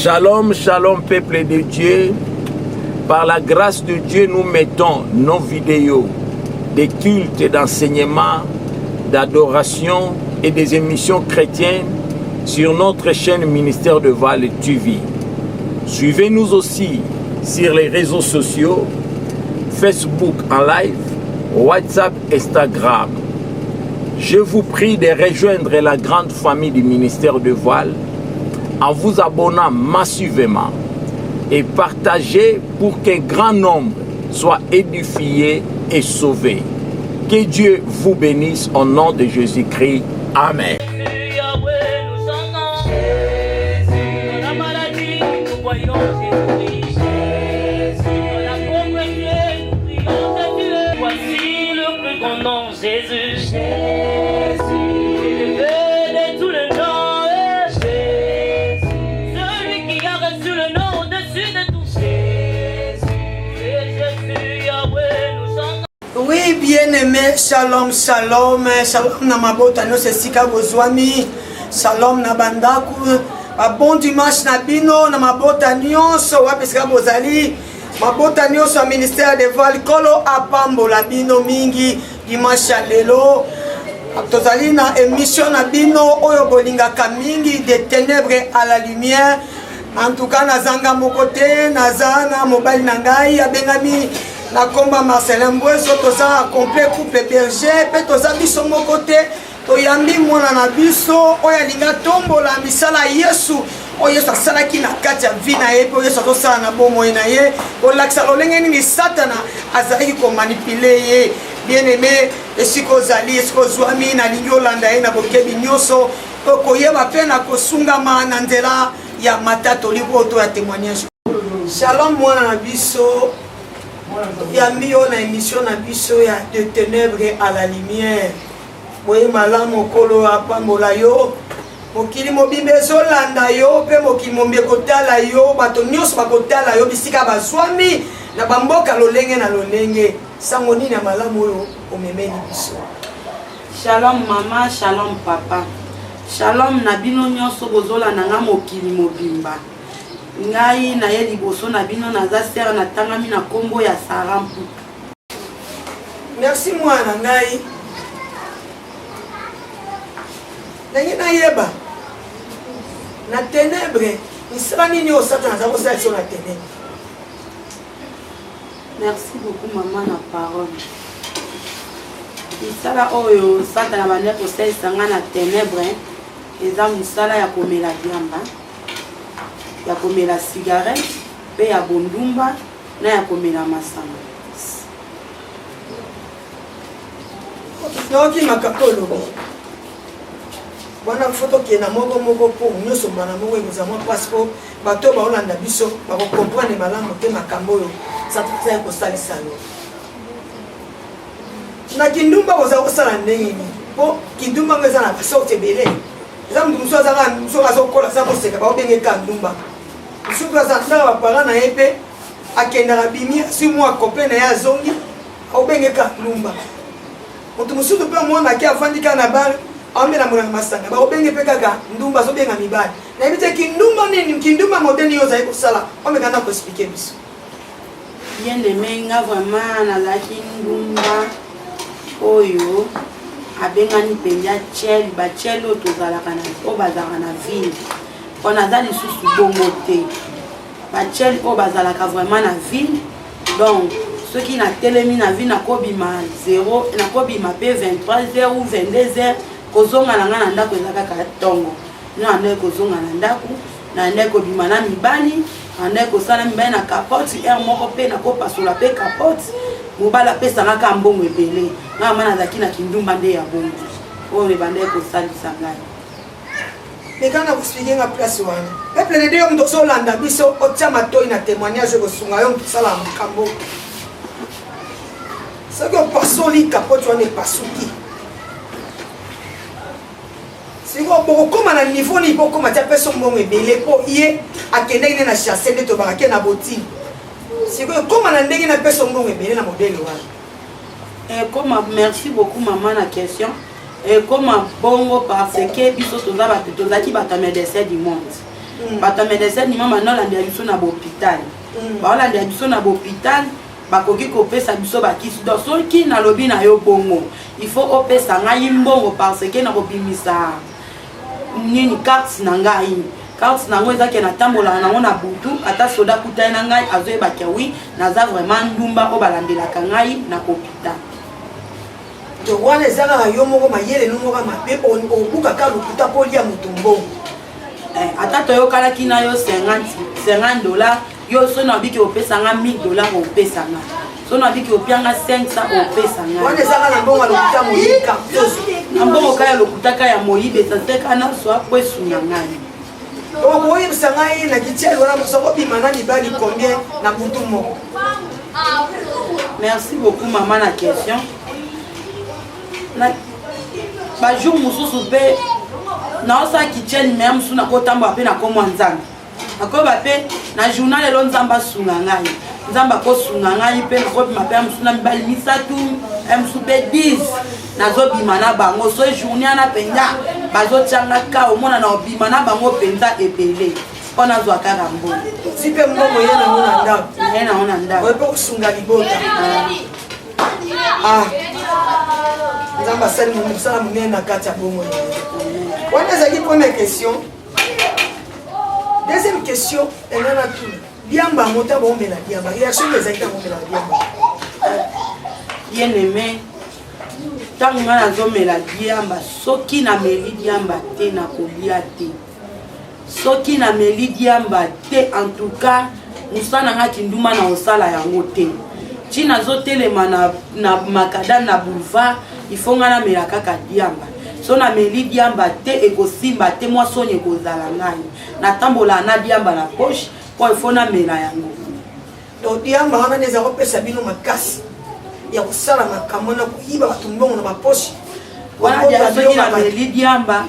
Shalom, shalom peuple de Dieu. Par la grâce de Dieu, nous mettons nos vidéos des cultes d'enseignement, d'adoration et des émissions chrétiennes sur notre chaîne Ministère de Val TV. Suivez-nous aussi sur les réseaux sociaux, Facebook en live, WhatsApp, Instagram. Je vous prie de rejoindre la grande famille du ministère de Voile en vous abonnant massivement et partagez pour qu'un grand nombre soit édifié et sauvé. Que Dieu vous bénisse au nom de Jésus-Christ. Amen. Oui, bien-aimé, shalom, shalom, shalom na mabota no sesika bozwami, shalom na bandaku, bon dimanche na bino na mabota nyonso wapesika bozali, mabota nyonso ya ministère de Val kolo apambola bino mingi dimanche lelo. Tozali na émission na bino oyo bolingaka mingi de ténèbres à la lumière. En tout cas nazanga mokote nazana mobali na ngai abengami na komba Marcelin Mbweso toza complet couple berger pe toza biso mokote toyambi mwana na biso oyo alinga tombola misala Yesu oyo Yesu asalaki na kati ya vie na ye pe Yesu azosala na bomoi na ye kolakisa lolenge nini Satana azalaki komanipule ye. Bien-aimé, esiko ozali esiko ozwami nalingi olanda ye na bokebi nyonso koyeba mpe na kosungama na nzela ya matatoli oyo ya témoignage. Shalom mwana na biso yambi yo na émission na biso ya de ténèbres à la lumière. Boye malamu okolo apambola yo mokili mobimba ezolanda yo mpe mokili mobimba ekotala yo bato nyonso bakotala yo bisika bazwami na bamboka lolenge na lolenge. Sango nini ya malamu oyo omemeli biso. Shalom mama, shalom papa. Shalom na bino nyonso bozolanda nga mokili mobimba. Ngai na ye liboso na bino naza sere na tangami na kombo ya Sarampu. Merci mwana ngai. Nangi na yeba. Na ténèbres, misala nini o Satana za kosala so na ténèbres. Merci beaucoup maman na parole. Misala oyo Satana bande kosalisa nga na ténèbres eza misala ya komela biamba, ya komela cigarette, pe ya bondumba na ya komela masanga. Noki makapolo. Bwana foto ki na moko po nyoso bana moko ebuza mo passport bato ba olanda biso ba ko comprendre malamu te makambo yo sa tutsa ko salisa yo. Na kindumba ko za ko sala ndenge ni. Po kindumba ngeza na baso tebele. Za mdu muso za kan muso azo kola sa ko seka ba obenge kandumba. Muso za tsala ba para na epe akenda rabimi si mwa copain na ya zongi obenge kandumba. Mutu muso to pe mwana ki afandika na bar amena mwana masanga ba obenge pe kaka ndumba zo benga mibali. Na ebite kindumba nini kindumba modeli yo za ko sala omeka na ko expliquer biso. Bien aimé nga vraiment nazalaki ndumba oyo abengani mpenza chel bachel oyo tozalaka na oyo bazalaka na ville mpo naza lisusu bongo te bachel oyo bazalaka vraiment na ville. Donc soki natelemi na ville nakobima 0 nakobima mpe 23h ou 22h kozonga na nga na ndako eza kaka ntongo no ande kozonga na ndako na ande kobima na mibali ande kosala mibali na capote air moko mpe nakopasola mpe capote mobali apesanga ka mbongo ebele nga mama nazalaki na kindumba nde ya bongo oyo ebande kosalisa ngai. Mekana kuspike nga place wana peuple de Dieu mto zolanda biso otia matoi na témoignage kosunga yo mtosala makambo soki opasoli capote wana epasuki siko bokokoma na niveau ni bokoma tia peso mbongo ebele po ye akendeki ne na chasse nde tobakake na botini siko ekoma na ndenge na peso mbongo ebele na modele wana. Comme merci beaucoup maman la question. Et comme bon parce que biso toza ba médecin du monde. bato médecin ni mama nolanda biso na hôpital baolanda biso na hôpital bakoki kopesa biso bakisi donc soki nalobi na yo bongo il faut opesa ngai mbongo parce que na kobimisa nini carte na ngai carte nango ezaki na tambola nango na butu ata soda kutani na ngai azoyebaki wi naza vraiment ndumba oyo balandelaka ngai na hôpital to wana ezalaka yo moko mayele nomoko mabe obukaka lokuta mpo lia moto mbongo ata toyokalaki na yo $50 yo so na biki opesanga $1000 opesanga so na biki opianga 500 opesanga wana ezalaka na mbongo lokuta moyika na mbongo kaya lokutaka ya moyibe saseka na so akwesunga ngai okoyebisa ngai na kitiali wana mosoko bima na mibali combien na butu moko. Merci beaucoup maman la question ba jour mususu pe na osa kitchen même suna kotamba pe na komo nzambe akoba pe na journal elo nzamba sunga ngai nzamba ko sunga ngai pe ko bima pe musuna mibali misatu msupe 10 nazo bima na bango so journée na penga bazo tianga ka omona na bima na bango penza ebele ona zo akara mbo sipe mbongo yena mona ndako yena ona ndako wepo kusunga libota nzamba sali mo musala munene na kati ya bongo wana ezali première question. Deuxième question enana tu biamba mota bombela biamba réaction ezali ta bombela biamba bien aimé tango nga nazomela diamba soki na meli diamba te na kolia te soki na meli diamba te en tout cas musana nga kinduma na osala yango te ti nazotelema na makadam na boulevard il faut nga na mela kaka diamba so na meli diamba te ekosimba te mwa soni ekozala ngai natambola na diamba na poche po il faut na mela yango donc diamba wana neza kopesa bino makasi ya kusala makambo na kuiba watu mbongo na maposhi wana dia soki na meli diamba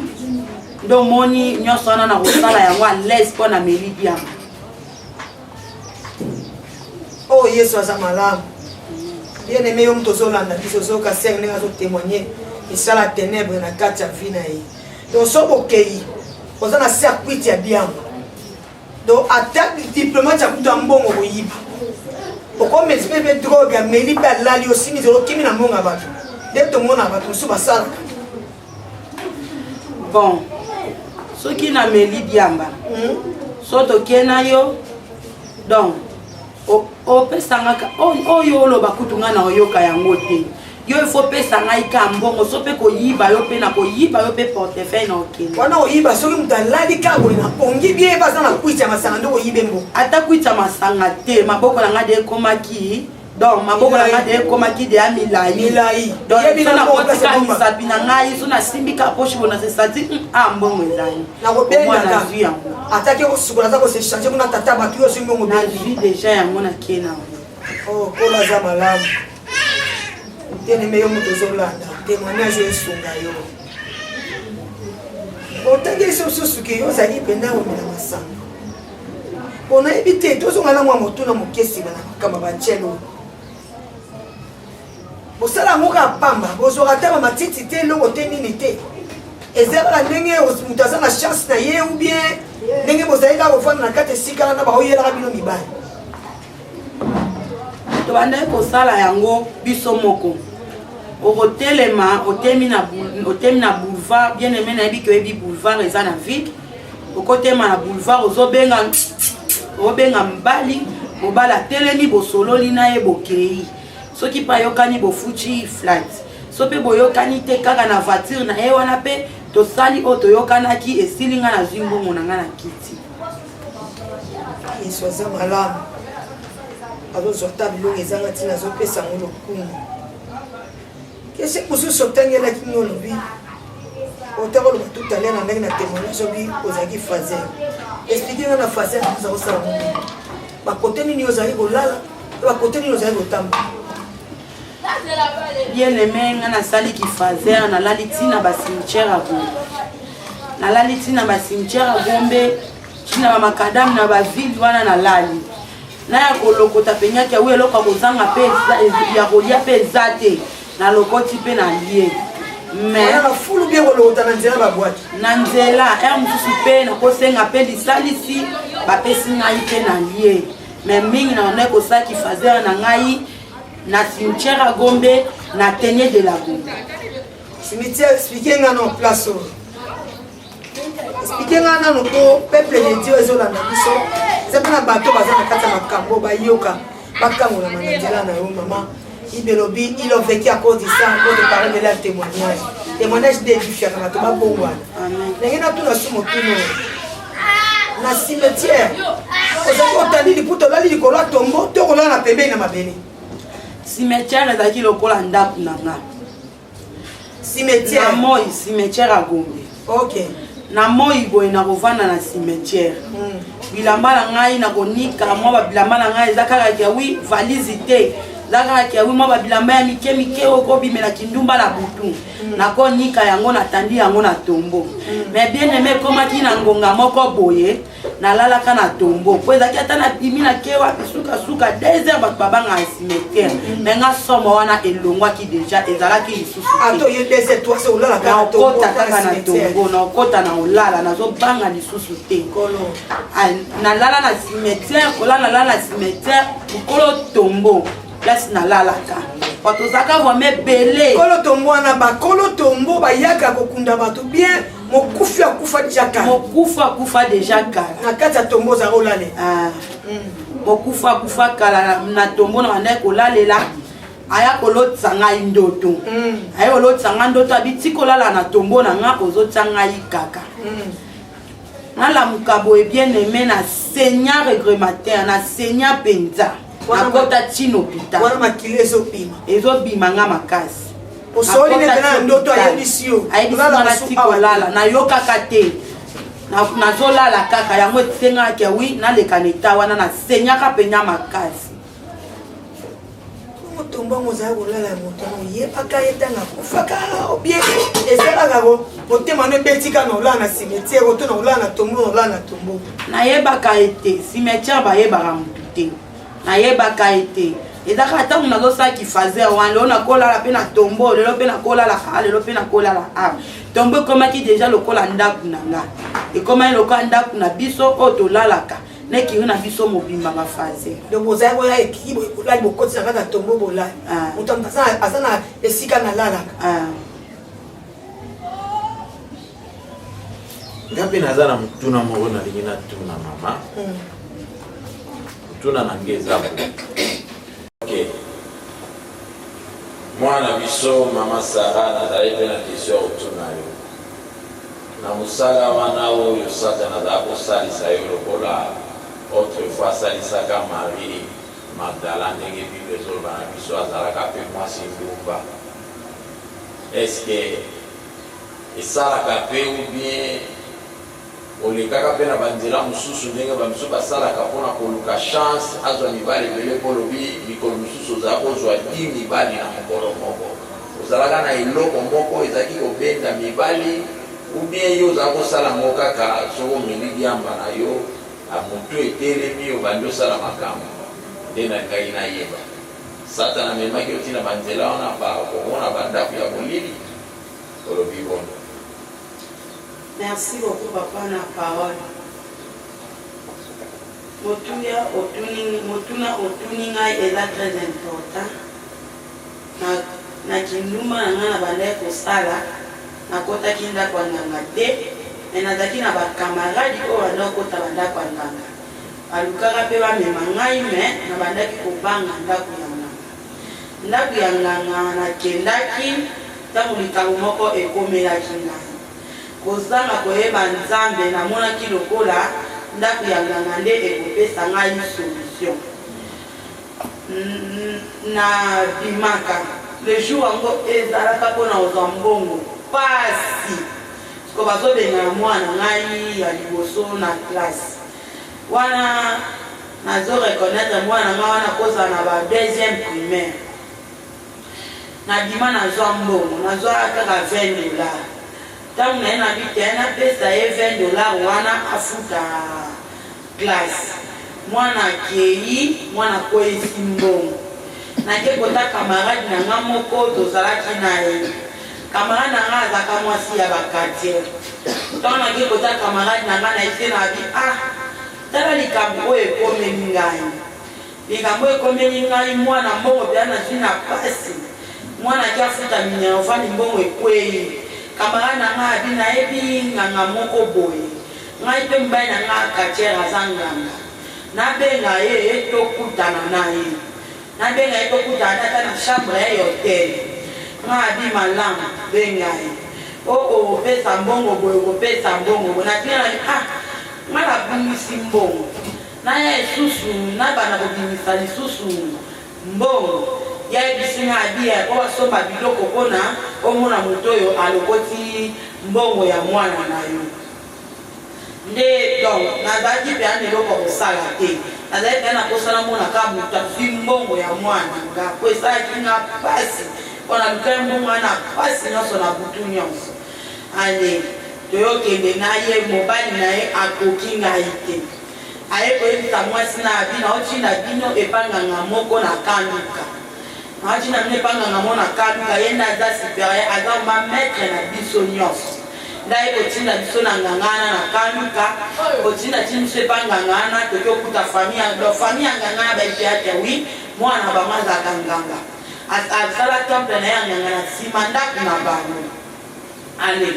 ndo moni nyonso wana na kosala yango à l'aise po na meli diamba oh Yesu aza malamu bien aimé yo mto zolanda biso zoka seng nenga zo témoigner isala ténèbre na kati ya vie na ye donc so bokei oza na circuit ya diamba donc attaque diplomate ya kuta mbongo koyiba okome zipe drogue ya meli pe alali osimi zolo kimi na mbongo bato nde tomona bato mosusu basala bon soki na meli diamba so tokie na yo donc opesangaka oyo oloba kutu nga na oyoka yango te yo il faut pesa ngai ka mbongo so pe koyiba yo pe na koyiba yo pe portefeuille na okende wana oyiba soki mutu alali ka boye na pongi bie baza na kwitya masanga nde oyibe mbongo ata kwitya masanga te maboko na nga de ekomaki donc maboko na nga de ekomaki de ya milai donc so na kotika misapi na ngai so na simbika poche bona se sati mbongo ezali nakobengaka atake kosukola aza kosechange kuna tata baki oso mbongo nazwi deja yango nakie na kolo aza malamu teneme yo moto ozolanda témoignage oyo esunga yo otangeli mosusu ke yo ozali mpenda omela masanga mpo nayebi te tozongala mwa motuna mokesima na makambo bacelo bosala yango kaka pamba bozwaka ta bamatiti te eloko te nini te ezalaka ndenge moto aza na chance na ye ou bien ndenge bozali kaka kofanda na kati esikala na baoyelaka bino mibali tobandaki kosala yango biso moko okotelema otemi na boulevard bien aimé nayebi ke oyebi boulevard eza na ville okotema na boulevard obenga mbali mobali atelemi bosololi na ye bokei soki mpe ayokani bofuti flight so mpe boyokani te kaka na voiture na ye wana mpe tosali oyo toyokanaki esili nga na zwi mbongo na nga na kiti yesu aza malamu azozwa ta biloko ezanga ntina azopesa yango lokumu kese mosusu otangelaki nini olobi otaka oloba tutale na ndenge na témoignage obi ozalaki faser explike nga na faser oza kosala nini bakote nini ozali kolala bakote nini ozali kotamba bien aimé nga nasaliki faser nalali ntina basimetiere ya gombe nalali ntina basimetiere ya gombe ntina bamakadamu na baville wana nalali naya kolokota penyaki awi eloko kozanga pe ya kolia pe eza te na lokoti pe na lie mais na fulu bien kolota na nzela ba boîte na nzela mosusu mpe nakosenga mpe lisalisi bapesi ngai mpe na lie mais mingi na ondai kosalaki faser na ngai na cimetière ya Gombe na tenier de la Gombe. Cimetière, expliquez-moi nos places. Expliquez-moi nos peuple de Dieu et Zolanda. C'est pas un bateau, basé na kata makambo, bayoka, bakambo na manadela na maman. Ibelobi, il a vécu à cause de ça, à cause de parler de leur témoignage. Témoignage d'édifiant, na to ba bongwana. Amen. Na ngena tu na sumo pino. Na cimetière. Oza otandi liputo la likolo tombo, to kola na pembe na mabele. Cimetière ezalaki lokola ndako na nga. Cimetière. Na moi cimetière ya Gombe. Ok. Na moi boye na kovanda na cimetière. Bilamba na ngai na konika mwa babilamba na ngai eza kaka kia wi valise te. Eza kaka kia wi mwa babilamba ya mike mike okobimela kindumba na butu. Nakonika yango natandi yango na tombo. Mais bien aimé ekomaki na ngonga moko boye nalalaka na tombo. Po ezalaki ata na bimi na ke wapi suka 2 heures bato babanga na cimetière. Mais nga somo wana elongwaki déjà ezalaki lisusu. Ato yo 2 heures toi c'est olala na okota kaka na tombo na okota na olala nazobanga lisusu te. Nalala na cimetière kola nalala na cimetière mokolo tombo place nalalaka bato ozalaka vraimen ebele kolo tombo wana bakolo tombo bayaka kokunda bato bien mokufi akufa déjà kala mokufa déjà kala na kati ya tombo ozalaka olale mokufa kala na tombo na bandaki kolalela aya kolotisa ngai ndoto aya kolotisa ngai ndoto abiti kolala na tombo na nga ozotia ngai kaka nalamuka boye bien aimé na seigneur regrémateur na seigneur mpenza nakota tina hôpital wana makili ezobima nga makasi osoli nete na ndoto ayebisi yo ayebisi kolala nayokaka te nazolala kaka yango etengaki wi naleka na eta wana nasenyaka mpenya makasi motombo yango ozala kolala ya moto oyebaka ye ntanga akufaka obie ezalaka motema no ebetika na olala na cimetière oto na olala na tombo na olala na tombo nayebaka ete cimetière bayebaka motu te nayebaka ete ezaka ntango nazosalaki faser wana lelo nakolala mpe na tombo lelo mpe nakolala lelo mpe nakolala tombo ekomaki deja lokola ndako na nga ekomaki lokola ndako na biso oyo tolalaka nekiri na biso mobimba bafaser donc ozali koya ekiki bolali bokotisa kaka tombo bolali moto aza na esika nalalaka nga mpe naza na motuna moko nalingi natuna mama motuna na nge eza mwana biso mama Sara nazali mpe na question otuna yo na mosala wana oyo satana azala kosalisa yo lokola autrefois asalisaka Marie Magdala ndenge bible ezoloba na biso azalaka mpe mwasi ndumba eske esalaka mpe ou bien olekaka mpe na banzela mosusu ndenge bamiso basalaka mpona koluka chance azwa mibali ebele mpo lobi mikolo mosusu ozala kozwa 10 mibali na mokolo moko ozalaka na eloko moko ezalaki kobenda mibali ou bien yo ozala kosala ngo kaka soko omeli liamba na yo motu etelemi obandi osala makambo nde na ngai nayeba satana amemaki otina banzela wana bakomona bandako ya molili olobi bono. Merci beaucoup papa na parole. Motuna otuni ngai eza très important. Na kinduma na nga na bandai kosala nakotaki ndako ya nganga te me nazalaki na bakamaradi oyo bandaki kokota bandako ya nganga balukaka mpe bamema ngai me na bandaki kobanga ndako ya nganga. Ndako ya nganga nakendaki ntango likambo moko ekomelaki ngai kozanga koyeba nzambe namonaki lokola ndako ya nganga nde ekopesa ngai solution na bimaka le jour yango ezalaka mpona kozwa mbongo pasi siko bazobengana mwana ngai ya liboso na classe wana nazoreconnaitre mwana ngai wana kozala na ba 2e primaire nadima nazwa mbongo nazwa kaka $20 ntango naye na bite napesa ye $20 wana afuta classe mwana akei mwana koyesi mbongo nake kota kamarade na nga moko tozalaki na ye camarade na nga azaka mwasi ya bakartier ntango nake kota camarade na nga na ete na bi tala likambo oyo ekomeli ngai likambo oyo ekomeli ngai mwana mbongo mpe nazwi na pasi mwana ake afuta minervani mbongo ekwei camarade na nga abi nayebi nganga moko boye ngai mpe mobali na nga kartier aza nganga nabenga ye tokutana na ye nabenga ye tokutana ata na chambre ya hotel nga abi malamu benga ye okopesa mbongo boye okopesa mbongo boye natina nga nabungisi mbongo naya lisusu nabana kobimisa lisusu mbongo yayebisi nga abi po basomba biloko mpona omona moto oyo alokoti mbongo ya mwana na yo nde donc nazalaki mpe ana eloko kosala te nazali mpe na kosala mona ka moto azwi mbongo ya mwana nga po esalaki nga pasi mpona lukai mbongo ana pasi nyonso na butu nyonso ane toyokende na ye mobali na ye akoki ngai te aye koyebisa mwasi na abi naoti na bino epanganga moko na kanduka naoti na bino epanganga mo na kanduka ye nde aza supérieur aza ma maître na biso nyonso ndaye kotinda biso na ngangana na kanduka kotinda ti biso epangangana toki okuta famille ya ngangana baipe ate wi mwana bango azalaka nganga asala temple na ye ya nganga na nsima ndako na bango ale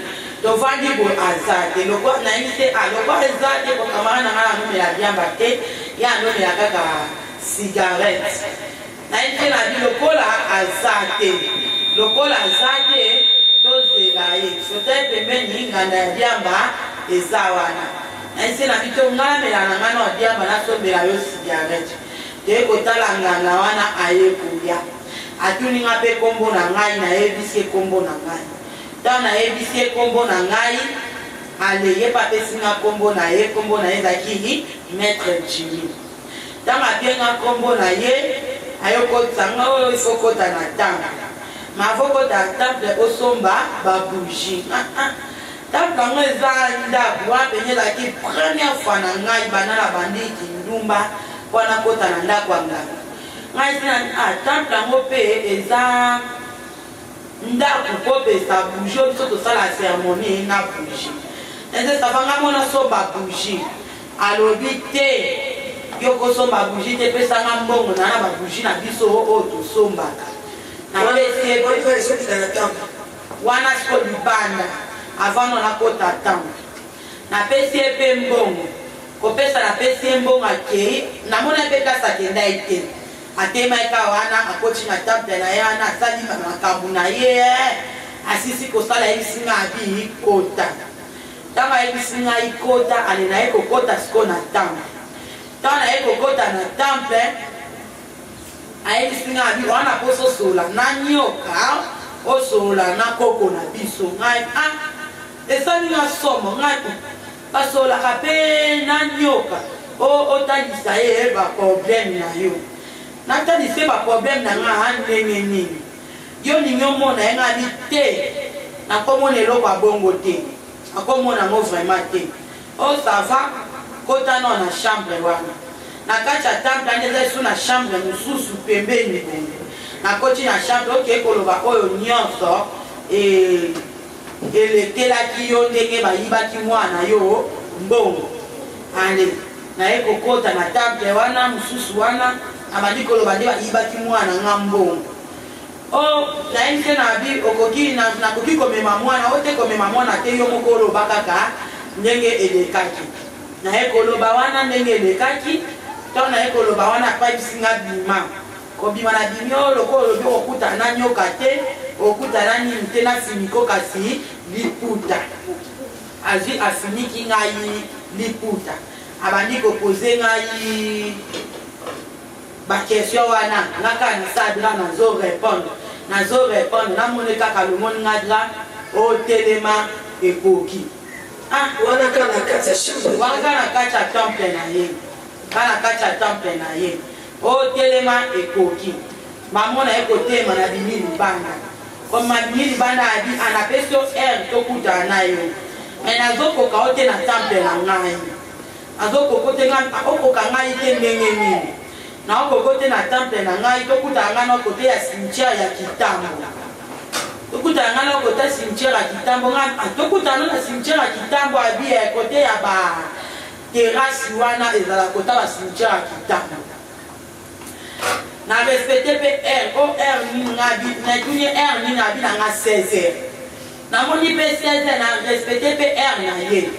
tovandi boye aza te nayebi te loko eza te kokamara na ngai anomela biamba te ye anomela kaka cigarette nayebi te na bi lokola aza te tozela ye sote pembeni nganda ya biamba eza wana nayebi te na bi to ngalamela na ngai na biamba nasombela yo cigarette te kotala nganga wana aye kolia atuni nga mpe kombo na ngai nayebisi kombo na ngai ntango nayebisi ye kombo na ngai ale ye mpe apesi nga kombo na ye ezalaki maître Jimmy ntango apie nga kombo na ye ayokotisa nga oyo ifokota na temple ma afokota na temple osomba babougie temple yango eza ndako wana mpenye ezalaki première fois na ngai bana na bandiki ndumba mpo nakota na ndako ya nganga ngai tina temple yango mpe eza ndako kopesa bougie oyo biso tosala cérémonie na bougie eze savanga mona somba bougie alobi te yo kosomba bougie te pesanga mbongo na babougie na biso oyo tosombaka wana siko libanda avant no nakota temple napesi ye mpe mbongo kopesa napesi ye mbongo akei namona mpe kasi akenda ye te atema eka wana akoti na temple na ye wana asali makambo na ye asisi kosala yebisi nga abi ikota ntango ayebisi nga ikota ale na ye kokota siko na temple ntango na ye kokota na temple ayebisi nga abi wana poso osola na nyoka osola na koko na biso ngai esali nga somo ngai basolaka mpe na nyoka otalisa ye baproblème na yo natalise baproblème na nga ndenge nini yo ningi omona ye nga bi te nakomona eloko abongo te nakomona yango vraiment te osava kota no na chambre wana na kati ya temple ane eza esu na chambre mosusu pembeni bongo nakoti na chambre okei koloba oyo nyonso elekelaki yo ndenge bayibaki mwana yo mbongo ale naye kokota na temple wana mosusu wana abandi koloba nde bayibaki mwana nga mbongo nayebi te na bi nakoki komema mwana o te komema mwana te yo moko oloba kaka ndenge elekaki naye koloba wana ndenge elekaki to naye koloba wana apayibisi nga bima kobima na bimi oyo loko olobi okutana na nyoka te okutana nini te na simiko kasi liputa azwi afiniki ngai liputa abandi kopose ngai bakestion wana ngaka nasadra nazo répondre namoni kaka lomoni ngadra otelema ekoki wana kaka na kati ya chambre wana na kati ya temple na ye kana kati ya temple na ye otelema ekoki mamona ye kotelema na bimi libanda koma bimi libanda abi anapesi yo aire tokutana na yo me nazokoka ote na temple na ngai azokoka ote okoka ngai te ndenge nini na okoka ote na temple na ngai tokutana ngai na kote ya cimetière ya kitambo tokutana nga na kota cimetière ya Kitambo tokutana na cimetière ya Kitambo abi côté ya ba terrasse wana ezala kota ba cimetière ya Kitambo na respecter pe R ni ngabi na tuni R ni ngabi na nga 16h na moni pe 16h na respecter pe R na ye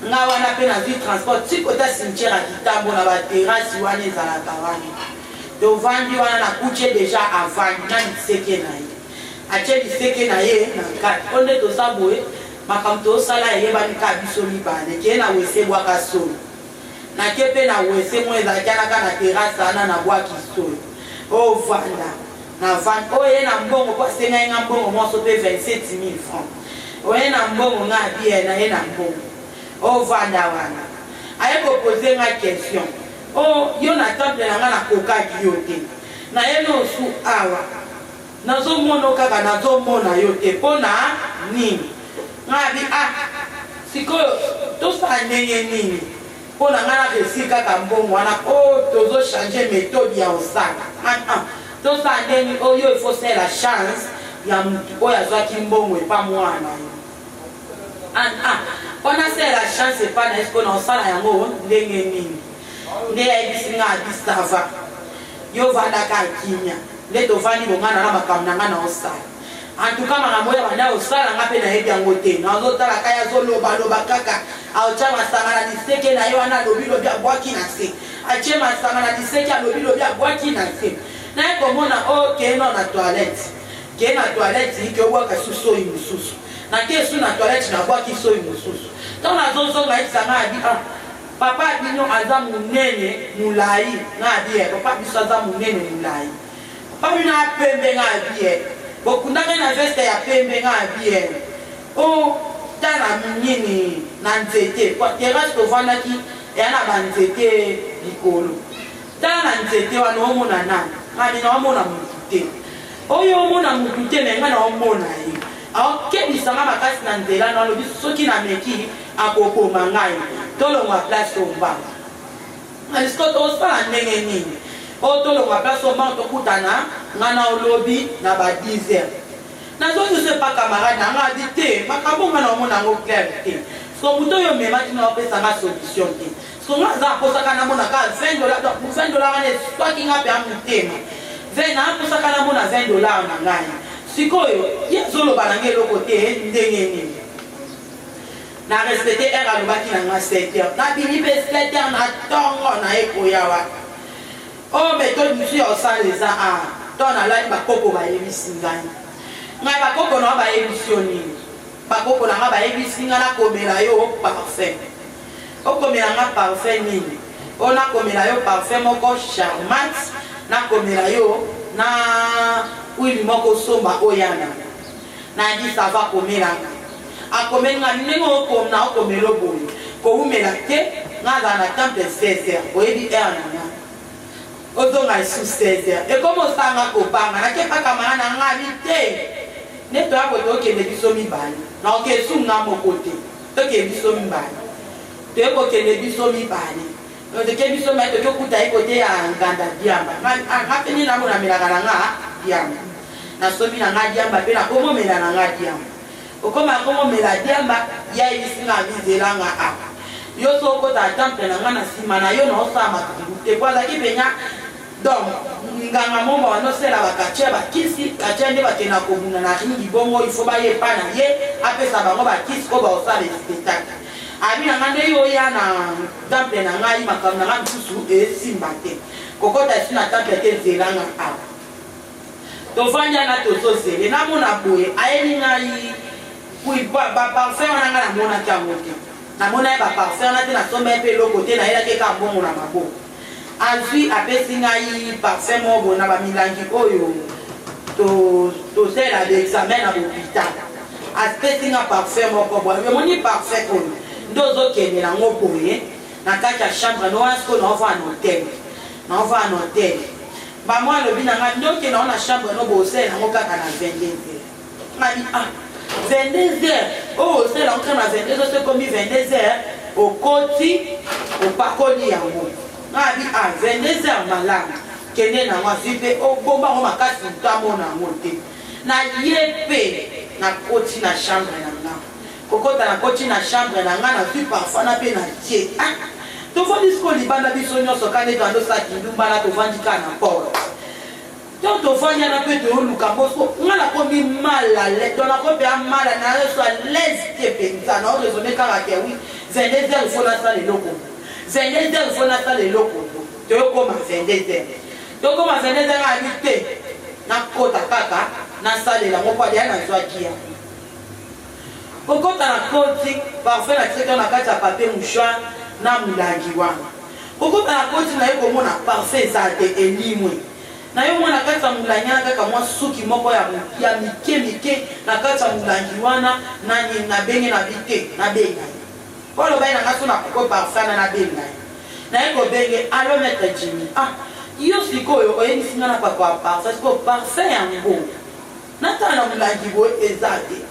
nga wana pe na vie transport ti kota cimetière ya Kitambo na ba terrasse wana ezala kawani to vandi wana na kuche déjà avant na diseke na ye ache diseke na ye na kati onde to saboe makamto sala ye ba nika biso libane ke na wese bwa ka solo na ke pe na wese mo eza kana kana terrasse ana na bwa ki solo o vanda na van o ye na mbongo kwa senga nga mbongo mo so pe 27000 francs o ye na mbongo nga bien na ye na mbongo o vanda wana aye ko poser nga question o yo na temple na nga na koka yote na ye no su awa nazo mono kaka nazo mona yote pona nini ngabi siko to sa nyenye nini pona ngana resika ka mbongo wana tozo changer méthode ya osala to sa nyenye yo il faut c'est la chance ya mtu oya zwaki mbongo epa mwana pona c'est la chance epa na esko na osala yango ndenge nini nde ebisi nga abisava yo vanda ka kinya le tovani bongana na makamna nga na osala en tout cas mama moya bana osala nga pe na yebi yango te na ozotala kaya zoloba kaka aocha masanga na diseke na yo wana lobi abwaki na se ache masanga na diseke lobi abwaki na se na ekomona keno na toilette ike obwaka suso imususu na ke su na toilette na bwaki so imususu to na zozonga isanga abi papa bino aza munene mulai na abi papa biso aza munene mulai papa bino apembe nga abi bokundanga na veste ya pembe nga abi tala minini na nzete kwa terrasse tovandaki yana ba nzete likolo tala na nzete wana omona nani ngabi na omona mutu te oyo omona mutu te me nga na omona ye akebisanga makasi na nzela na alobi soki na meki akokoma ngai tolongwa place ombanga alisko tosala ndenge nini tolongwa place ombanga tokutana nga na olobi na ba 10h nazongise pa camarade na nga adi te makambo nga na omona yango clair te so moto oyo memaki na opesanga solution te so nga aza aposaka na mona ka $20 wana eswaki nga mpe amotema na aposaka na mona $20 na ngai sikoyo ye azoloba na ngai eloko te ndenge nini na respecte ere alobaki na nga 7h nabini mpe 7h na ntongo na ekoya wana méthode mosu ya osala eza to nalali bakoko bayebisi ngai ngai bakoko na bayebisi yo nini bakoko na nga bayebisi nga nakomela yo parfum okomela nga parfum nini nakomela yo parfum moko charmante nakomela yo na wili moko somba oyana nadi sava komela nga akomeli nga ndenge okomna okomela oboye koumela te nga aza na temple 16h oyebi heure na nga ozonga esu 16h ekomi osanga kopanga nakepaka manga na ngai te nde toyako tokende biso mibale na okesu nga moko te tokende biso mibale toyekokende biso mibale toke biso mai tokokuta ye kote ya nganda diamba ngapeni namonamelaka na nga diamba nasomi na nga diamba mpe nakomomela na nga diamba okoma komomela diamba ya ebisi nga bizelanga yo so okota temple na nga na nsima na yo na osala makambo te po azalaki penya donc nganga momba wanosela bakatia bakisi katia nde bakenda kobunda na ringi bongo ifo bayepa na ye apesa bango bakisi ko baosala spectacle abi na nga nde yo ya na temple na ngai makambo na nga misusu esimba te kokota esi na temple te zelanga awa tovandana tozozele namona boye ayeli ngai baparfum wana nga namonaki yango te namona ye baparfum wana te nasomba ye mpe eloko te nayelaki eka mbongo na maboko azwi apesi ngai parfum moko na bamilangi oyo tosala baexamen na bopital apesi nga parfum moko boye emoni parfum oyo nde ozokende nango boye na kati ya chambre no wana siko naova na hotel bamwa alobi na ngai nde okende nango na chambre no boosala nango kaka na 22h ngai 22h oyo osala nango kaka na 22h sekomi 22h okoti opakoli yango ngabi 22h malamu kende nango azwi mpe obomba ngo makasi ntamona yango te na ye mpe na koti na chambre na nga kokota na koti na chambre na nga na fi parfois na pe na tie tovandi siko libanda biso nyonso kane tando saki ndumba na tovandi ka na poro to tovandi na pe toluka boso nga na komi mala le to na ko pe mala na so l'aise te pensa na o raisonner kaka ke oui zendezer il faut na sa le loko zendezer il faut na sa le loko to ko ma zendezer to ko ma zendezer a mité na kota kaka na sale la moko ya na zwa kia kokota na koti parfait na tete na kati ya papier mouchoir na mulangi wana kokota na koti na yeko mona parfait za te elimwe na yo mona kati ya mulangi na kaka mwa suki moko ya mike na kati ya mulangi wana na benge na bite na benga polo bai na ngaso na koko parfait na benga na yeko benge alo maître Jimmy yo sikoyo oyeni singa na papa parfait ko parfait yango natala mulangi bo ezate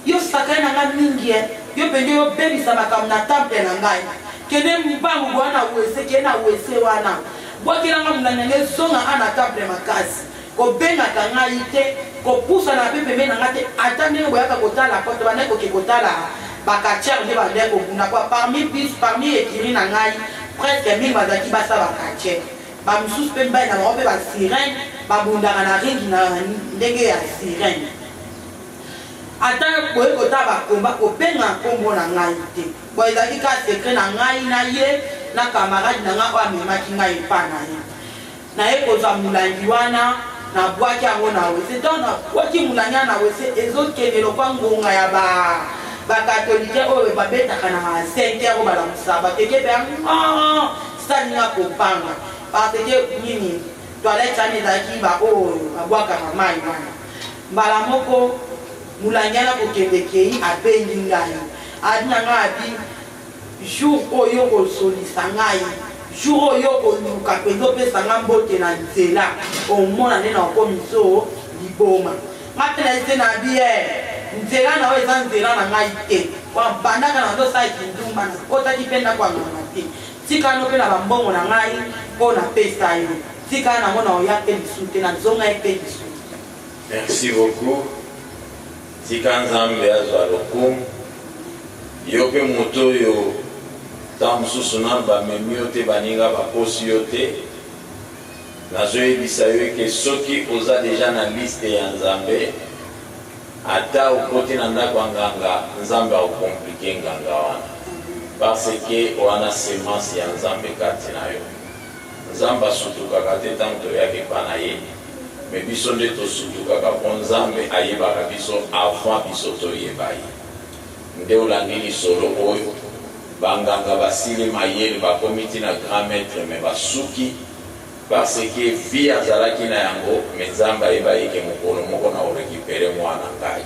yo sakai na nga mingi yo pende yo bebisa makambo na temple na ngai kene mbangu bwana wese kena wese wana bwakela nga mulangi zonga ana temple makasi ko benga ka ngai te ko pusa na pepe me na ngate atande boyaka kotala poto bana ko kotala baka charge ba ndeko buna kwa parmi ekiri na ngai presque mingi bazaki basa baka che ba msusu pe mbai na robe ba sirène ba bundaka na ringi na ndenge ya sirène ata boye kotaba komba kobenga kombo na ngai te boye ezalaki ka secret na ngai na ye na camarade na ngai oyo amemaki ngai epa na ye na ye kozwa mulangi wana na bwaki yango na wese donc na bwaki mulangi na wese ezokende lokwa ngonga ya bakatolike oyo babetaka na 5 heures oyo balamusa bateke mpe salinga kopanga parce que nini toilette ane ezalaki baoyo babwakaka mai wana mbala moko mulangi ana kokende kei abengi ngai adina ngai abi jour oyo kosolisa ngai jour oyo koluka mpenza opesa ngai mbote na nzela omona nde na okomi so liboma nga mpe na ese na abi nzela na oyo eza nzela na ngai te bandaka na ndosaki ndumba nakotaki mpe ndako anganga te tikano mpe na bambongo na ngai mpo napesa yo tika na mona oya mpe lisu te na zonga ye mpe lisu. Merci beaucoup. Tika nzambe azwa lokumu yo mpe moto oyo ntango mosusu na bamemi yo te baninga baposi yo te nazoyebisa yo eke soki oza deja na liste ya nzambe ata okoti na ndako ya nganga nzambe akokomplike nganga wana parce que wana semence ya nzambe kati na yo nzambe asutukaka te ntango toyaki epa na ye me biso nde tosutukaka mpo nzambe ayebaka biso avant biso toyeba ye nde olandi lisolo oyo banganga basili mayele bakomi ti na grand maître me basuki parce que vie azalaki na yango me nzambe ayeba yeke mokolo moko na orekipere mwana ngai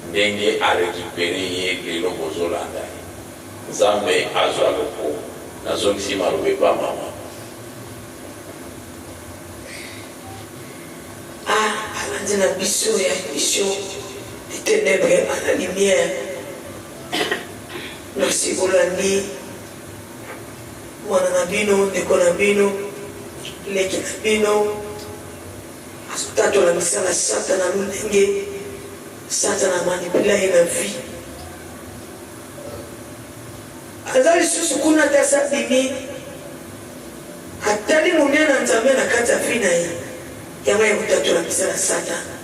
ndenge arekipere ye lelo bozolanda ye nzambe azwa lokumu nazongisi malobe pa mama alandi na biso ya biso des ténèbres à la lumière. Merci bolandi mwana na bino ndeko na bino leki na bino azotatola misala satana lolenge satana manipula ye na vie aza lisusu kuna te asabimi atali monene na nzambe na kati ya vie na ye yango ya kotatola misala satana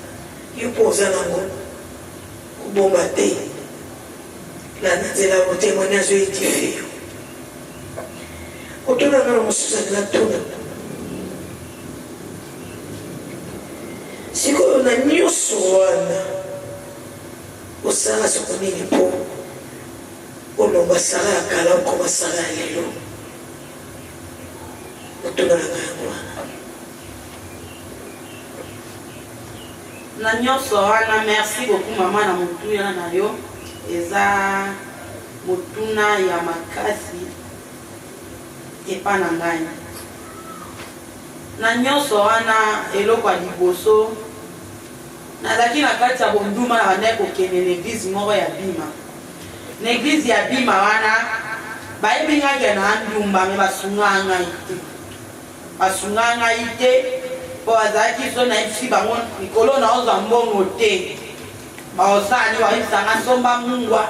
yo mpo oza nango kobomba te la nzela o témoignage édifié otona na mosusu na tona sikoyo na nyonso wana osala soko nini mpo olomba sala ya kala okoma sala ya lelo otona na yango wana na nyonso wana merci beaucoup mama na motuya na yo eza motuna ya makasi epa na ngai na nyonso wana eloko ya liboso nazalaki na kati ya bonduma na bandaki kokende na eglize moko ya bima na eglize ya bima wana bayebi ngaki na ndumba me basunga ngai te mpo bazalaki so nayebisi bango likolo na ozwa mbongo te baosani waisanga somba mungwa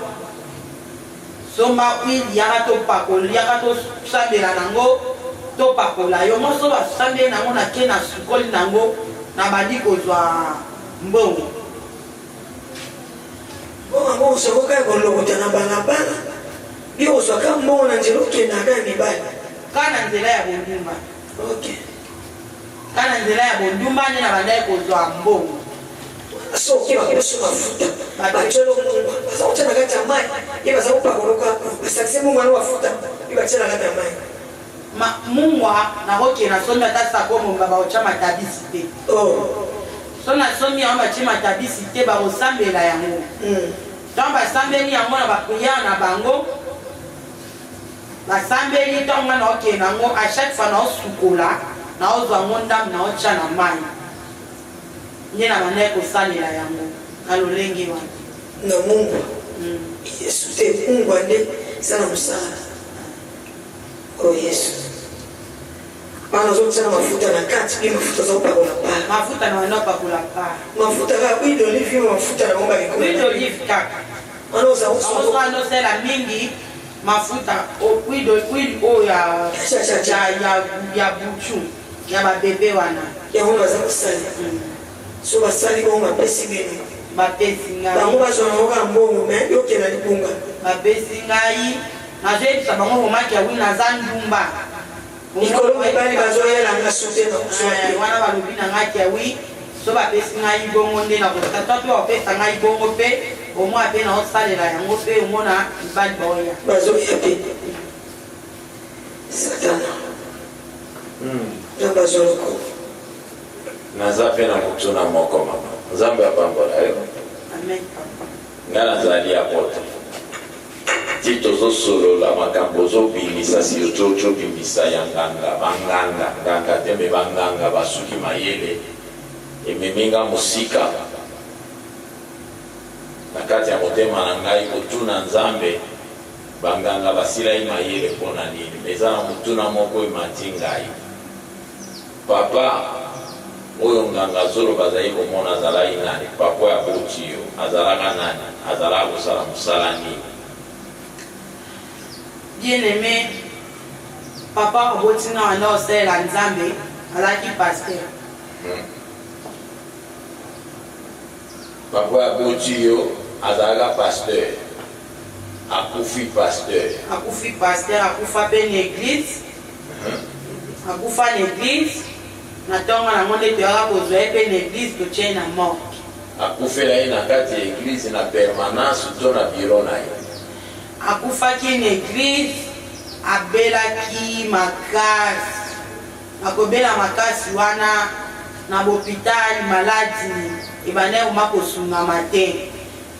somba wili yaka topakola yaka tosambela nango topakola yo moso basambeli nango na ke na sukoli nango na bandi kozwa mbongo bongo osokoka kolokota na balabala bio oswaka mbongo na nzela okendaka ya mibali kana nzela ya bondumba okay kana nzela ya bondumba nde na bandai kozwa mbongo soki bakoso mafuta bacelo mungu baza kotya na kati ya mai ye baza kopakoloka basakise mungu ano bafuta ye batya na kati ya mai mungwa nakoke na somi ata sakomomba baotya matabisi te so na somi yango batye matabisi te bakosambela yango ntango basambeli yango na bapriere na bango basambeli ntango nga naokende nango a chaque fois naosukola naozwa ngo ndambu naotya na mai nde na bandai kosalela yango na lolenge wana na mungu yesu te mungu ande sana mosala o yesu bana ozokisana mafuta na kati mpe mafuta za kopakola pala mafuta na banda opakola pala mafuta kaka huile d'olive mafuta na ngomba huile d'olive kaka wana oza osala mingi mafuta huile oyo ya buchu ya babebe wana yango baza kosala so basali bongo bapesi bino bapesi ngai bango bazwa nango kaka mbongo me yokela libunga bapesi ngai nazoyebisa bango momaki ya wi naza ndumba likolo mibali bazoyelanga sute na wana balobi na ngaki ya wi so bapesi ngai bongo nde nakosata mpe bapesa ngai bongo mpe omwa mpe naosalela yango mpe omona mibali baoya bazoya mpe satana na bazoloko naza mpe na motuna moko mama nzambe apambola yo nga nazali apotre ti tozosolola makambo ozobimisa surtout ozobimisa ya nganga nganga te me banganga basuki mayele ememinga mosika na kati ya motema na ngai kotuna nzambe banganga basilai mayele mpona nini eza na motuna moko emati ngai papa oyo nganga azoloba azali komona azalaki nani papa ya boti yo azalaka nani azalaka kosala mosala nini bien-aimé papa aboti nga wana osalela nzambe azalaki paster papa ya boti yo azalaka pasteur akufi pasteur akufa mpe na église akufa na église na ntongo nango nde toyaka kozwa ye mpe na église totie na morgue akufela ye na kati ya église na permanence to na biro na ye akufaki na église abelaki makasi akobela makasi wana na bopitali maladi ebanda ekoma kosungama te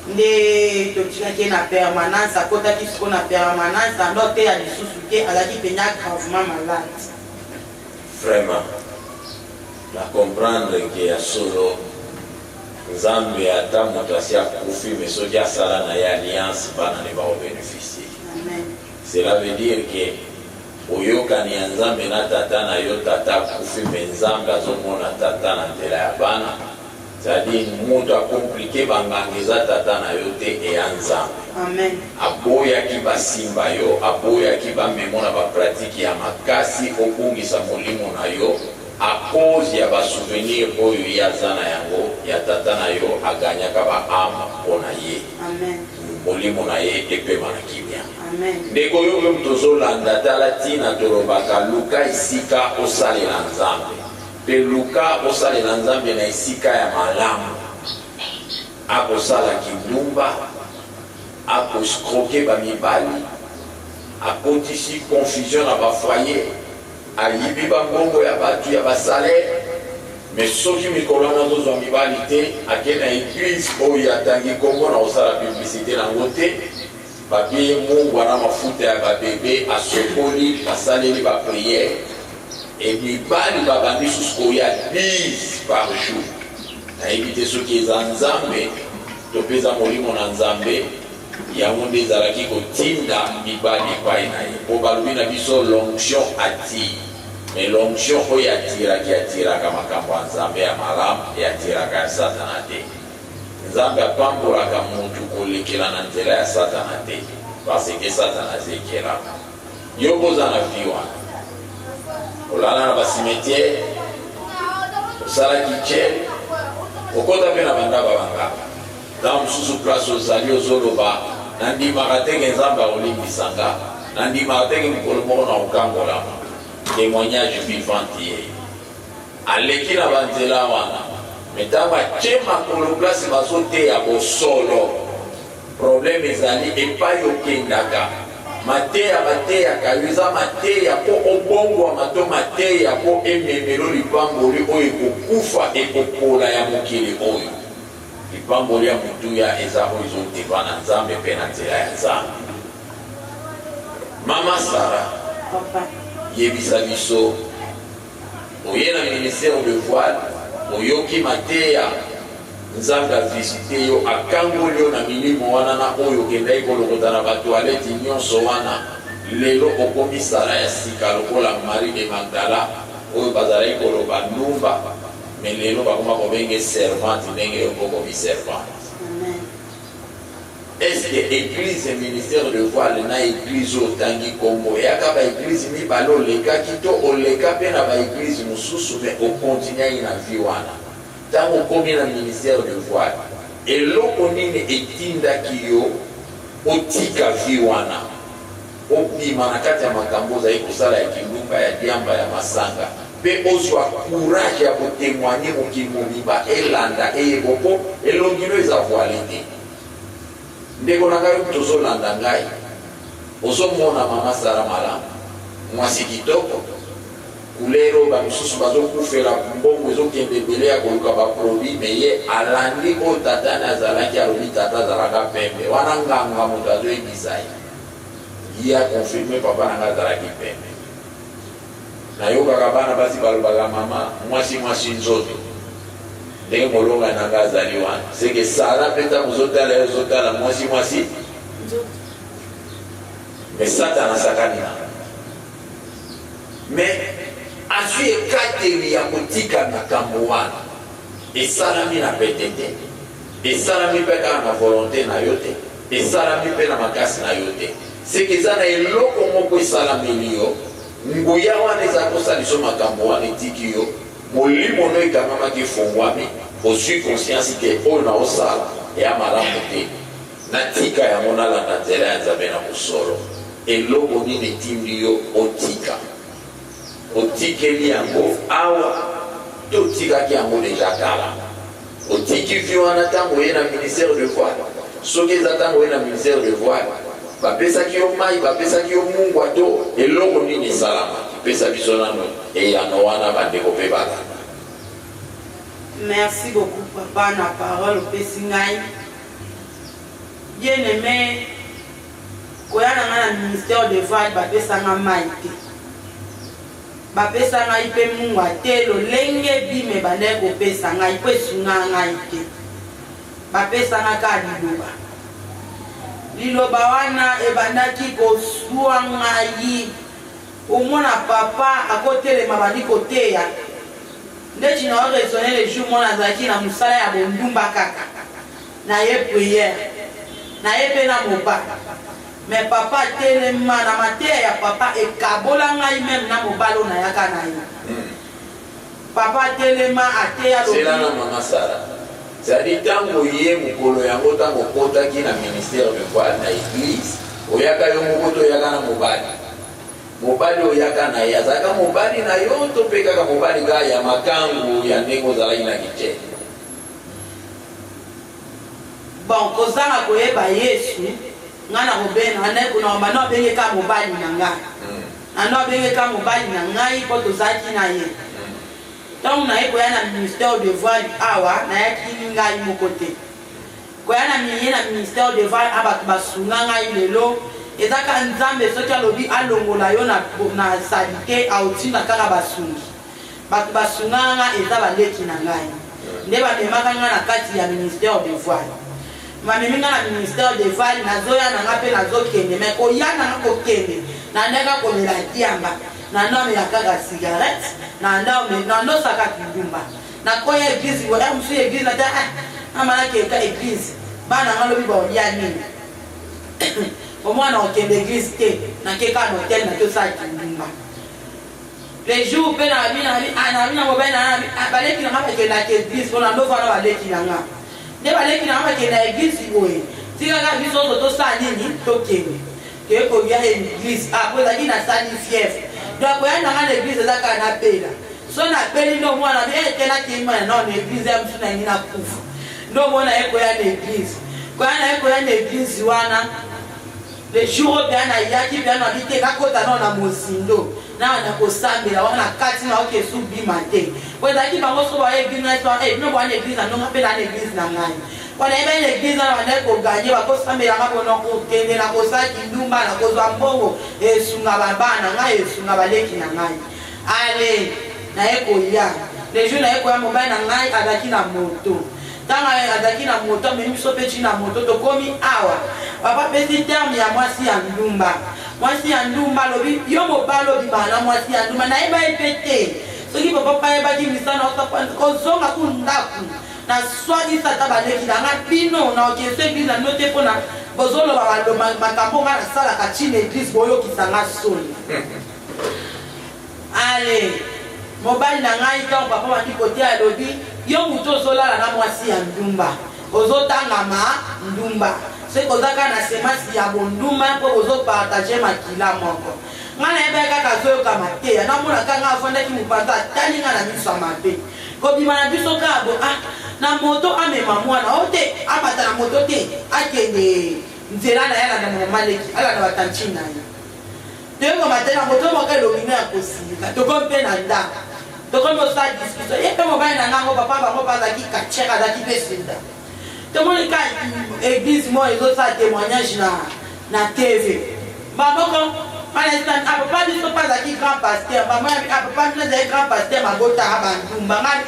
nde totikaki na permanence akotaki siko na permanence ando te ya lisusu te azalaki mpenza gravement malade vraiment na comprendre ke ya solo nzambe ata moto asi akufi me soki asala na ye alliance bana ne baobénéficie cela veut dire ke oyokani ya nzambe na tata na yo tata akufi me nzambe azomona tata na nzela ya bana c'est-à-dire moto akomplike banganga eza tata na yo te eya nzambe aboyaki basimba yo aboyaki bamemo na bapratike ya makasi obungisa molimo na yo a cause ya basouvenir oyo ye aza na yango ya tata na yo aganyaka baama mpona ye molimo na ye epema na kimia ndeko oyo oyo tozolanda tala ntina tolobaka luka esika osalela nzambe mpe luka osalela nzambe na esika ya malamu akosala kindumba akoskroke bamibali akotisi confusion na bafoyer ayibi bambongo ya bato ya basalaire mais soki mikolo wana azozwa mibali te ake na église oyo atangi kombo na kosala publicité nango te bapie ye mungwa na mafuta ya babebe asokoli basaleli bapriere emibali babandi susu koya 10 par jour nayebi te soki eza nzambe to mpe eza molimo na nzambe yango nde ezalaki kotinda mibali epai na ye mpo balobi na biso l'onction attire mais l'onction oyo atiraka makambo ya nzambe ya malamu eatiraka ya satana te nzambe apambolaka mutu kolekela na nzela ya satana te parce que satana azekelaka yo boza na vie wana olala na basimetiere osalaki tiele okota mpe na bandaba bangaka ntango mosusu place ozali ozoloba nandimaka teke nzambe aolimbisanga nandimaka teke mokolo moko na okangolama témoignage vivante ye aleki na banzela wana me ntango atie makolo place bazoteya bosolo problème ezali epai okendaka mateya bateyaka yo eza mateya mpo obongwama to mateya mpo ememelo lipamboli oyo ekokufa ekokola ya mokili oyo lipamboli ya motuya eza oyo ezoteba na nzambe mpe na nzela ya nzambe. Mama Sara yebisa biso oye na ministère de voile oyoki mateya nzambe avisite yo akangoli yo na milimo wana na oyo okendaki kolokota na batoilette nyonso wana lelo okomi Sara ya sika lokola Marie de Magdala oyo bazalaki koloba numba me lelo bakoma kobenge servante ndenge yo okomi servante. Est-ce que l'église et ministère de voile na église otangi kombo eyaka ba église mibale olekaki to oleka mpe na ba église mosusu me okontinue na vie wana ntango okomi na ministère de voile eloko nini etindaki yo otika vie wana obima na kati ya makambo ozali kosala ya kindumba ya diamba ya masanga mpe ozwa courage ya kotémoigne mokili mobimba elanda eyebo mpo elongilo eza voile te ndeko na ngai tozolanda ngai ozomona Mama Sara malamu mwasi kitoko kulero bamisusu bazokufela mbongo ezokende ebele ya koluka baproduit me ye alandi oyo tatani azalaki alobi tata azalaka pembe wana nganga moto azoyebisa ye akonfirme papa na ngai azalaki pembe nayokaka bana basi balobaka mama mwasi nzoto ndenge molonga na ngai azali wana seke Sara mpe ntango ozotala yo ozotala mwasi me satana asakani na me azwi ekateli ya kotika makambo wana esalami na pete te esalami mpe kaka na volonté na yo te esalami mpe na makasi na yo te seke eza na eloko moko esalameli yo nguya wana eza kosaliso makambo wana etiki yo molimo no ekamamaki efungwami ozwi conscience ke oyo na osala eya malamu te natika yango nalanda nzela ya nzambe na mosolo eloko nini etindi yo otika otikeli yango awa to otikaki yango deja kala otiki vi wana ntango oye na ministère de voile soki eza ntango oye na ministère de voile bapesaki yo mai bapesaki yo mungwa to eloko nini esalamaki pesa biso nano eyano wana bandeko mpe balanda. Merci beaucoup papa na parole opesi ngai bien aimé koya na ngai na ministère de voile bapesanga mai te bapesa ngai mpe mungwa te lolenge bime bandeki kopesa ngai mpo esunga ngai te bapesanga kaka liloba wana ebandaki kosuwa ngai omona papa akotelema bandi koteya ndeti na oresone le jour mona azalaki na mosala ya bondumba kaka na ye priere na ye mpe na mobali me papa atelema na mateya ya papa ekabola ngai meme na mobali oyo nayaka na ye papa atelema ateya sela na Mama Sara zali ntango ye mokolo yango ntango okotaki na ministère de voile na église oyaka yo moko to oyaka na mobali oyaka na ye azalaka mobali na yo to mpe kaka mobali kaka ya makangu ya ndenge ozalaki na kitene bon kozanga koyeba Yesu nga na kobena na bano abengeka mobali na ngai nano abengeka mobali na ngai mpo tozalaki na ye ntango na ye koya na ministère de voile awa nayaki ngai moko te koya na ye na ministère de voile abato basunga ngai lelo ezaka nzambe soki alobi alongola yo na sali te aotinda kaka basungi bato basunganga eza baleki na ngai nde bamemaka nga na kati ya ministère de voile bamemi nga na ministère de voile nazoya nanga mpe nazokende me koya nanga kokende nandeka komela diamba nandomela kaka cigarette nandosaka kindumba nakoya eglise mosusu eglise nata amana keka église bana nga lobi baolia nini omwana okende église te nakeka na hotel na tosala kindumba les jours mpe na bina mobali na baleki na nga bakendaka église mpona ndofana baleki na nga nde baleki na nga bakenda église boye tikaka biso oso tosala nini tokende kekolia église apo ezalaki na sali fièvre donc koya na nga na église eza kaka napela so napeli ndo mwana etelakimana na na église ya mosu na ngi na kufa ndo mwana ekoya na église koya na église wana le jour oyo mpe na yaki mpe na bite nakota nao na mosindo na kosambela wana kati na oke esu bima te po ezalaki bango so baya église na bino bwana église na ndonga mpe na na église na ngai wana ebe na église wana bandaki koganye bakosambelanga mpona kokende na kosala kindumba na kozwa mbongo esunga babana ngai esunga baleki na ngai ale naye koya le jour naye koya mobali na ngai azalaki na moto ntango azalaki na moto amemi biso mpe ti na moto tokomi awa papa pesi terme ya mwasi ya ndumba mwasi ya ndumba alobi yo mobali obimaka na mwasi ya ndumba nayeba ye mpe te soki papa payebaki misana kozonga ku ndako na swakisa ata baleki na nga bino na okeso église na bino te mpona bozoloba makambo nga nasalaka ntina église boyokisa nga soni ale mobali na ngai ntango papa bandi kote alobi yo moto ozolala na mwasi ya ndumba ozotangama ndumba soki kozaka na semasi ya bondumba mpo ozopartage makila moko nga nayebaki kaka azoyokama te namonaka nga afandaki mopanza atali nga na miso ya mabe kobima na biso kaka bo na moto amema mwana o te amata na moto te akende nzela na ye alanda na mamaleki alanda batanti na ye toyokoma te na moto moko elongina ya kosilika tokomi mpe na ndako tokomi osala discussion ye mpe mobali na ngango papa bango mpe azalaki kachere azalaki mpe sida tomoni ka église moko ezosala témoignage na tv bamoko papa biso mpe azalaki grand pasteur papa biso azalaki grand pasteur mabotaka bandumba ngani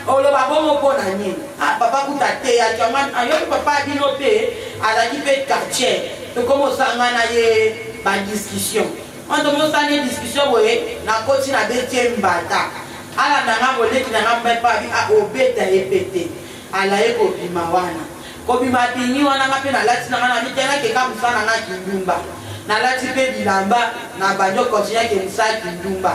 oloba bongo mpo na nini papa kuta te yoki papa bino mpe azalaki mpe quartier tokomi osanga na ye badiscussion tomosala ne discussion boye nakoti na betie mbata alanda nga boleki na nga mbepa obeta ye pete alaye kobima wana kobima bini wana nga mpe nalati na nga na mitenakeka mosala na nga kindumba nalati mpe bilamba na banjo kontinuake mosala kindumba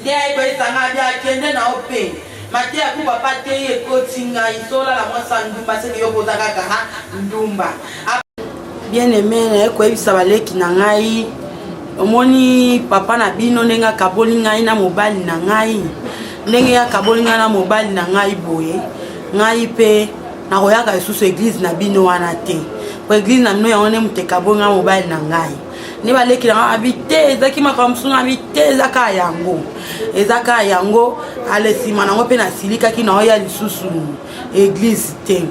nde ayekoyesanga bia akende na ope mate ya ku papa te ye ekoti ngai solala mwasa ndumba seke yo koza kaka ndumba bien aimé nayekoyebisa baleki na ngai omoni papa na bino ndenge akaboli ngai na mobali na ngai ndenge akaboli ngai na mobali na ngai boye ngai mpe nakoyaka lisusu église na bino wana te po église na bino yango nde moto ekaboli ngai mobali na ngai nde baleki na ngai abi te ezaki makambo mosusu na abi te eza kaka yango ale nsima nango mpe nasilikaki naoya lisusu église te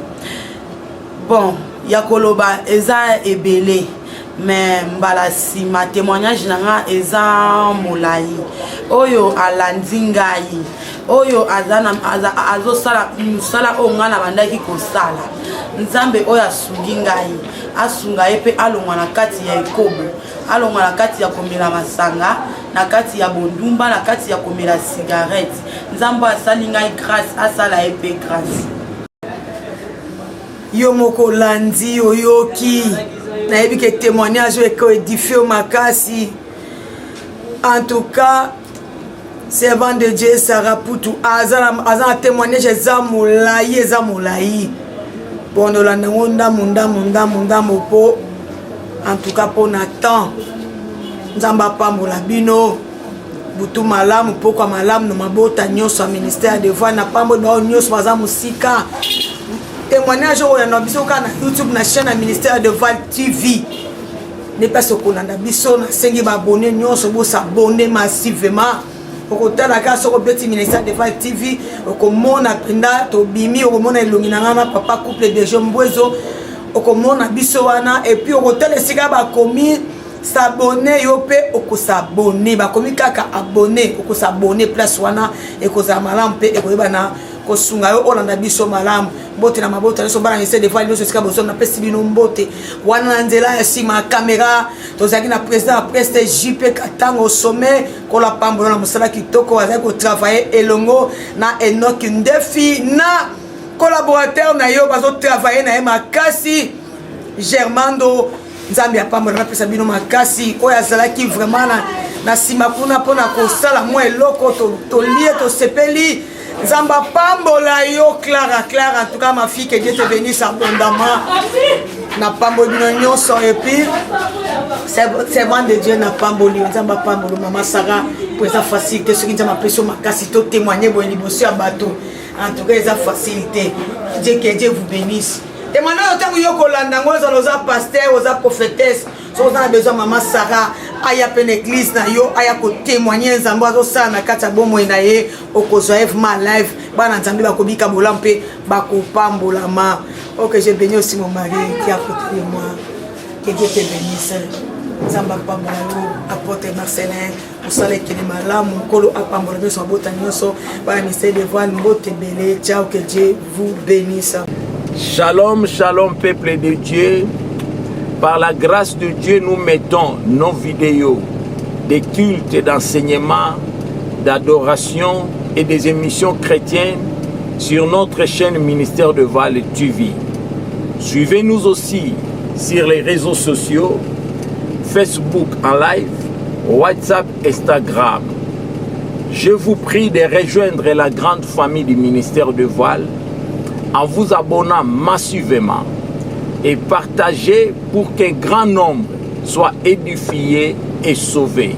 bon ya koloba eza ebele mais mbala nsima témoignage na nga eza molai oyo alandi ngai oyo azosala mosala oyo ngai nabandaki kosala nzambe oyo asungi ngai asunga ye mpe alongwa na kati ya ekobo alongwa na kati ya komela masanga na kati ya bondumba na kati ya komela cigarette nzambe asali ngai grâce asala ye mpe grâce yo moko landi oyoki nayebi ke témoignage oyo ekoédifie o makasi en tout cas servant de Dieu Sarah Poutou aza na témoignage eza molai bondolanda ngo ndambo mpo en tout cas mpo na temps nzambe apambola bino butu malamu pokwa malamu na mabota nyonso ya ministère de voix na pamboli bao nyonso baza mosika témoignage oyo na biso kaka na YouTube na chaîne ya ministère de Val TV ne pas okolanda biso nasengi baabone nyonso bosabone massivement okotala kaka soko beti ministère de Val TV okomona mpenza tobimi okomona elongi na nga na papa couple de Jean Mbwezo okomona biso wana et puis okotala esika bakomi s'abonner yo pe okosabone bakomi kaka abonné okosabone place wana ekozala malamu mpe ekoyeba na kosunga yo olanda biso malamu mbote na mabota nyonso bana ministère de Val nyonso esika boso na pesi bino mbote wana na nzela ya nsima ya kamera tozalaki na président ya preste JP Katango sommet kola pambola na mosala kitoko azali kotravaille elongo na Enoki Ndefi na collaborateur na yo bazo travailler na ye makasi Germando nzambe apambola na pesa bino makasi oyo azalaki vraiment na sima kuna mpona kosala mwa eloko tolie tosepeli nzambe apambola yo Clara en tout cas ma fille que Dieu te bénisse abondamment na pamboli bino nyonso et puis c'est bon de Dieu na pamboli nzambe apambola mama Sarah pour eza facilité soki nzambe apesi makasi to témoigner boye liboso ya bato en tout cas eza facilité que Dieu vous bénisse. Et maintenant, quand vous avez pasteur, vous avez prophétesse, vous avez besoin de maman Sarah, aya pen église na yo, aya ko témoigner nzambe azosa na kati ya bomoi na ye, okozoev ma live, bana nzambe bakobika bolampe, bakopambolama. Ok, j'ai béni aussi mon mari qui est à côté de moi. Que Dieu te bénisse. Nzamba pambola yo, apôtre Marcelin, osale kini malamu, kolo apambola yo so bota nyonso, bana ministère de voile mbote belé. Ciao, que Dieu vous bénisse. Shalom, shalom peuple de Dieu. Par la grâce de Dieu, nous mettons nos vidéos des cultes et d'enseignement, d'adoration et des émissions chrétiennes sur notre chaîne Ministère de Voile TV. Suivez-nous aussi sur les réseaux sociaux, Facebook en live, WhatsApp, Instagram. Je vous prie de rejoindre la grande famille du Ministère de Voile en vous abonnant massivement et partagez pour qu'un grand nombre soit édifié et sauvé.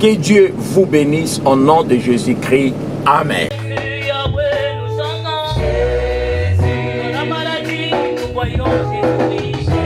Que Dieu vous bénisse au nom de Jésus-Christ. Amen. Jésus, dans la maladie, nous voyons Jésus.